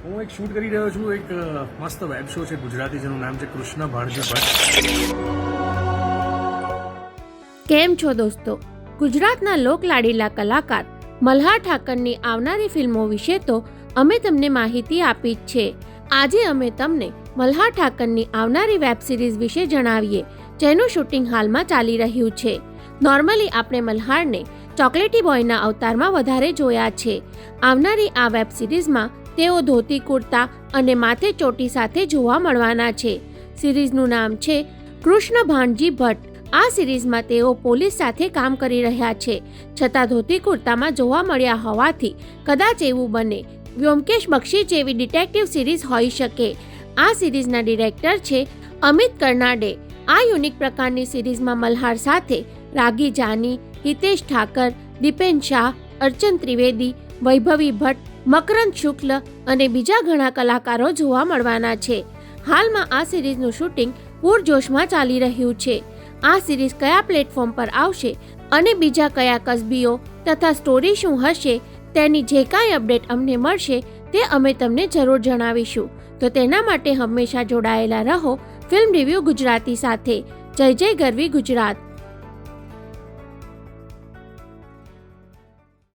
હું એક શૂટ કરી રહ્યો છું એક મસ્ત વેબ શો છે ગુજરાતી જેનું નામ છે કૃષ્ણ ભાણજી ભટ્ટ। કેમ છો દોસ્તો? ગુજરાતના લોકલાડીલા કલાકાર મલ્હાર ઠાકરની આવનારી ફિલ્મો વિશે તો અમે તમને માહિતી આપી જ છે। આજે અમે તમને મલ્હાર ઠાકરની આવનારી વેબ સિરીઝ વિશે જણાવીએ જેનું શૂટિંગ હાલમાં ચાલી રહ્યું છે। નોર્મલી આપણે મલ્હારને ચોકલેટી બોયના અવતારમાં વધારે જોયા છે। આવનારી આ વેબ સિરીઝમાં તેઓ ધોતી કુર્તા અને માથે ચોટી સાથે જોવા મળવાના છે। સિરીઝનું નામ છે કૃષ્ણ ભાણજી ભટ્ટ। આ સિરીઝમાં તેઓ પોલીસ સાથે કામ કરી રહ્યા છે, છતાં ધોતી કુર્તામાં જોવા મળ્યા હોવાથી કદાચ એવું બને વ્યોમકેશ બક્ષી જેવી ડિટેક્ટિવ સિરીઝ હોઈ શકે। આ સિરીઝના ડિરેક્ટર છે અમિત કર્નાડે। આ યુનિક પ્રકારની સિરીઝમાં મલ્હાર સાથે રાગી જાની, હિતેશ ઠાકર, દીપેન શાહ, અર્ચન ત્રિવેદી, વૈભવી ભટ્ટ, મકરંદ શુક્લ અને બીજા ઘણા કલાકારો જોવા મળવાના છે। હાલમાં આ સિરીઝનું શૂટિંગ પૂરજોશમાં ચાલી રહ્યું છે। આ સિરીઝ કયા પ્લેટફોર્મ પર આવશે અને બીજા કયા કસબીઓ તથા સ્ટોરી શું હશે તેની જે કાંઈ અપડેટ અમને મળશે તે અમે તમને જરૂર જણાવીશું। તો તેના માટે હંમેશા જોડાયેલા રહો ફિલ્મ રિવ્યૂ ગુજરાતી સાથે। જય જય ગરવી ગુજરાત।